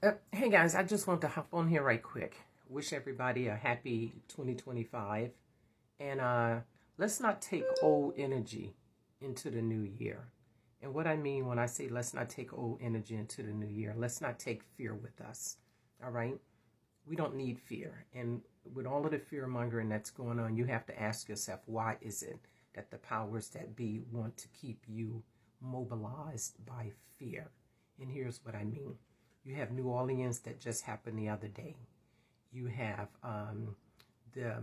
Hey guys, I just want to hop on here right quick. Wish everybody a happy 2025. And let's not take old energy into the new year. And what I mean when I say let's not take old energy into the new year, let's not take fear with us. All right? We don't need fear. And with all of the fear mongering that's going on, you have to ask yourself, why is it that the powers that be want to keep you mobilized by fear? And here's what I mean. You have New Orleans that just happened the other day. You have the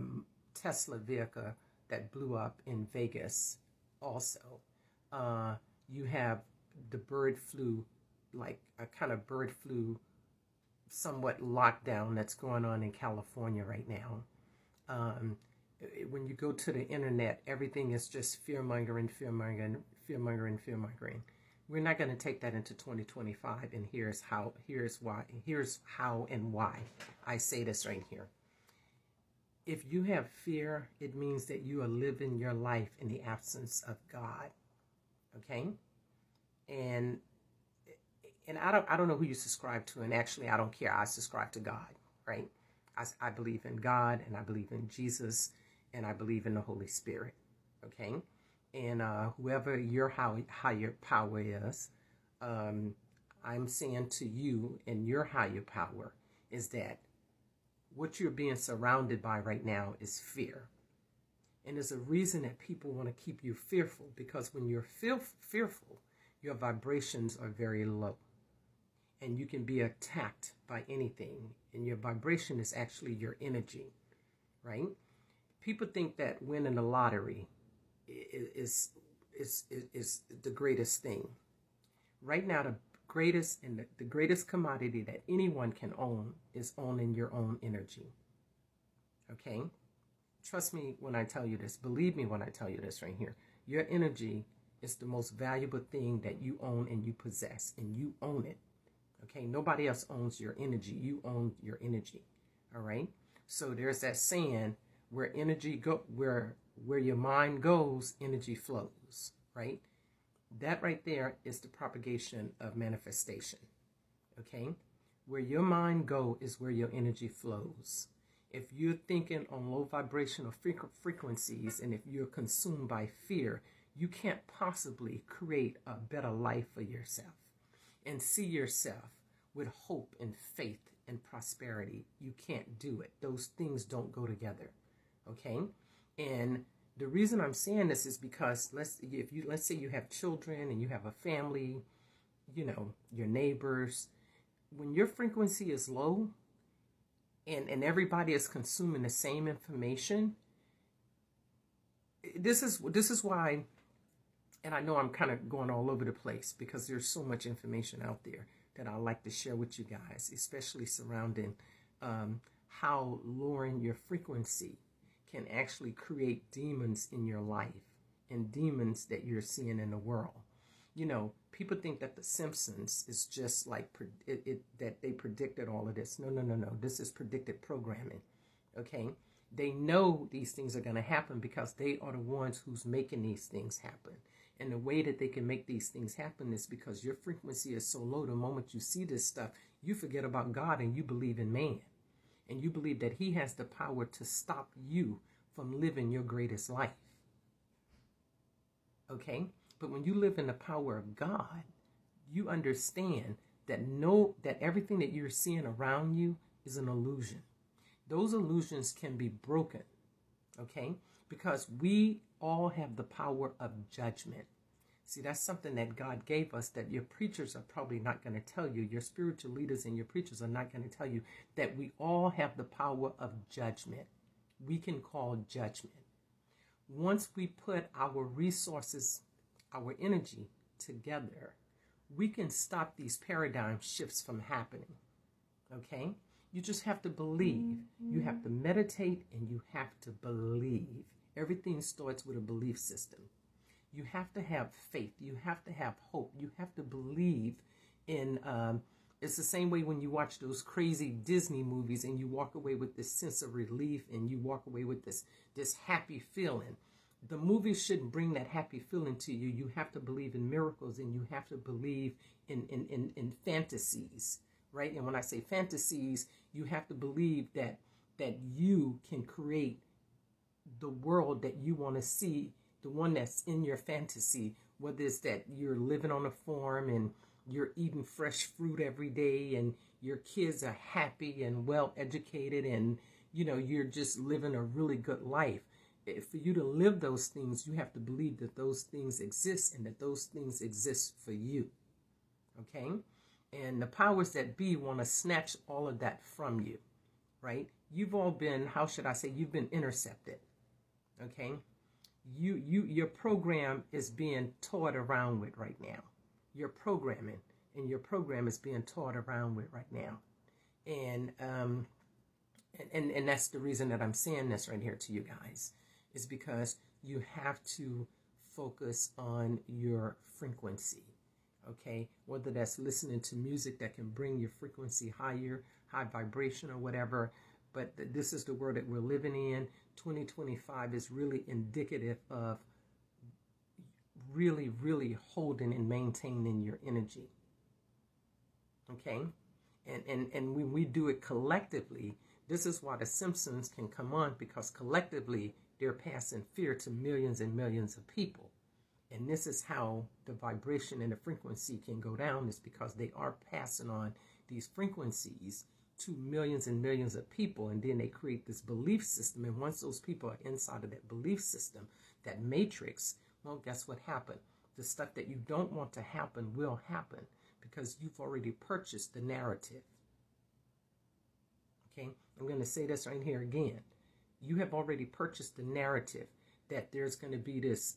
Tesla vehicle that blew up in Vegas also. You have the bird flu, like a kind of bird flu, somewhat lockdown that's going on in California right now. Um, when you go to the internet, everything is just fear mongering, fear mongering, fear mongering, fear mongering. We're not going to take that into 2025, and here's how and why I say this right here. If you have fear, it means that you are living your life in the absence of God. Okay? And I don't know who you subscribe to, and actually I don't care. I subscribe to God, right? I believe in God, and I believe in Jesus, and I believe in the Holy Spirit. Okay? And whoever your higher power is, I'm saying to you and your higher power is that what you're being surrounded by right now is fear. And there's a reason that people want to keep you fearful, because when you're fearful, your vibrations are very low. And you can be attacked by anything. And your vibration is actually your energy, right? People think that winning the lottery is the greatest thing. Right now, the greatest commodity that anyone can own is owning your own energy. Okay? Trust me when I tell you this. Believe me when I tell you this right here. Your energy is the most valuable thing that you own and you possess, and you own it. Okay? Nobody else owns your energy. You own your energy. All right? So there's that saying, where your mind goes, energy flows, right? That right there is the propagation of manifestation. Okay? Where your mind go is where your energy flows. If you're thinking on low vibrational frequencies, and if you're consumed by fear, you can't possibly create a better life for yourself and see yourself with hope and faith and prosperity. You can't do it. Those things don't go together. Okay? And the reason I'm saying this is because let's say you have children and you have a family, your neighbors. When your frequency is low and everybody is consuming the same information, this is why, and I know I'm kind of going all over the place because there's so much information out there that I like to share with you guys, especially surrounding how lowering your frequency can actually create demons in your life and demons that you're seeing in the world. People think that The Simpsons is just like that they predicted all of this. No. This is predicted programming. Okay? They know these things are going to happen because they are the ones who's making these things happen. And the way that they can make these things happen is because your frequency is so low. The moment you see this stuff, you forget about God and you believe in man. And you believe that he has the power to stop you from living your greatest life. Okay? But when you live in the power of God, you understand that everything that you're seeing around you is an illusion. Those illusions can be broken. Okay? Because we all have the power of judgment. See, that's something that God gave us that your preachers are probably not going to tell you. Your spiritual leaders and your preachers are not going to tell you that we all have the power of judgment. We can call judgment. Once we put our resources, our energy together, we can stop these paradigm shifts from happening. Okay? You just have to believe. You have to meditate and you have to believe. Everything starts with a belief system. You have to have faith. You have to have hope. You have to believe in, it's the same way when you watch those crazy Disney movies and you walk away with this sense of relief and you walk away with this happy feeling. The movies shouldn't bring that happy feeling to you. You have to believe in miracles and you have to believe in fantasies. right? And when I say fantasies, you have to believe that you can create the world that you want to see, the one that's in your fantasy, whether it's that you're living on a farm and you're eating fresh fruit every day and your kids are happy and well educated and you're just living a really good life. For you to live those things, you have to believe that those things exist and that those things exist for you. Okay? And the powers that be want to snatch all of that from you, right? You've all been, how should I say, you've been intercepted. Okay? Your program is being toyed around with right now. Your programming and your program is being toyed around with right now. And that's the reason that I'm saying this right here to you guys, is because you have to focus on your frequency. Okay, whether that's listening to music that can bring your frequency higher, high vibration or whatever. But this is the world that we're living in. 2025 is really indicative of really, really holding and maintaining your energy. Okay, and when we do it collectively, this is why the Simpsons can come on, because collectively they're passing fear to millions and millions of people. And this is how the vibration and the frequency can go down, is because they are passing on these frequencies to millions and millions of people. And then they create this belief system. And once those people are inside of that belief system, that matrix, well, guess what happened? The stuff that you don't want to happen will happen, because you've already purchased the narrative. Okay, I'm going to say this right here again. You have already purchased the narrative that there's going to be this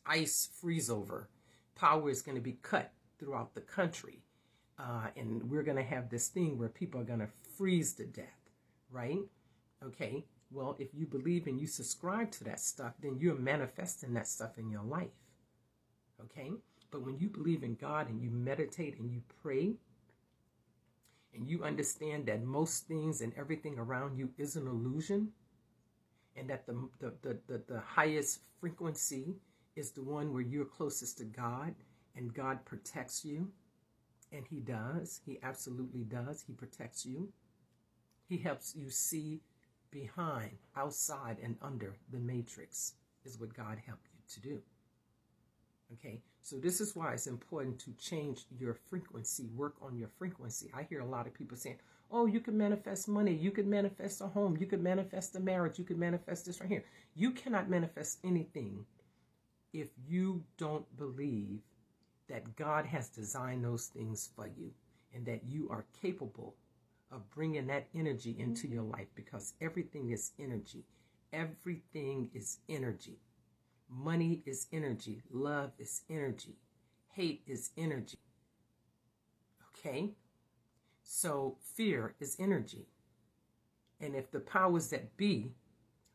ice freeze over. Power is going to be cut throughout the country. And we're going to have this thing where people are going to freeze to death, right? Okay, well, if you believe and you subscribe to that stuff, then you're manifesting that stuff in your life, okay? But when you believe in God and you meditate and you pray, and you understand that most things and everything around you is an illusion, and that the highest frequency is the one where you're closest to God, and God protects you, and He does. He absolutely does. He protects you. He helps you see behind, outside, and under the matrix, is what God helped you to do. Okay, so this is why it's important to change your frequency, work on your frequency. I hear a lot of people saying, oh, you can manifest money, you could manifest a home, you could manifest a marriage, you could manifest this right here. You cannot manifest anything if you don't believe that God has designed those things for you and that you are capable of bringing that energy into your life, because everything is energy. Everything is energy. Money is energy. Love is energy. Hate is energy. Okay? So fear is energy. And if the powers that be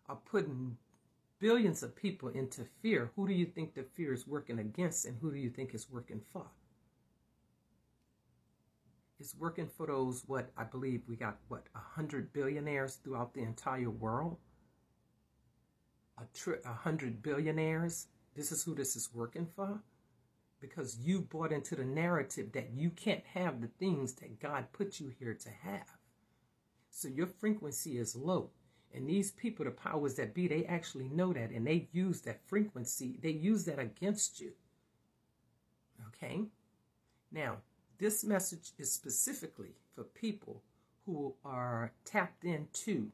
are putting billions of people into fear, who do you think the fear is working against, and who do you think is working for? It's working for those, what I believe we got, 100 billionaires throughout the entire world? 100 billionaires? This is who this is working for? Because you bought into the narrative that you can't have the things that God put you here to have. So your frequency is low. And these people, the powers that be, they actually know that, and they use that frequency. They use that against you. Okay? Now, this message is specifically for people who are tapped into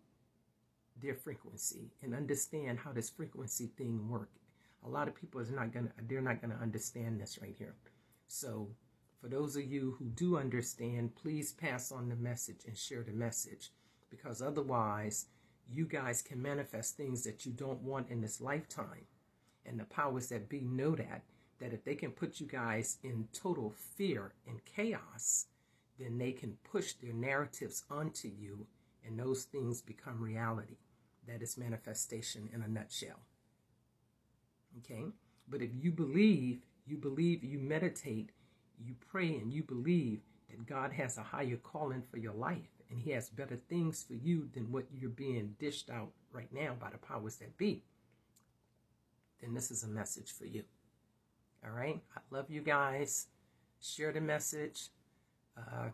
their frequency and understand how this frequency thing works. A lot of people they're not gonna understand this right here. So for those of you who do understand, please pass on the message and share the message, because otherwise you guys can manifest things that you don't want in this lifetime. And the powers that be know that if they can put you guys in total fear and chaos, then they can push their narratives onto you, and those things become reality. That is manifestation in a nutshell. Okay? But if you believe, you meditate, you pray, and you believe that God has a higher calling for your life, and He has better things for you than what you're being dished out right now by the powers that be, then this is a message for you. All right? I love you guys. Share the message. uh,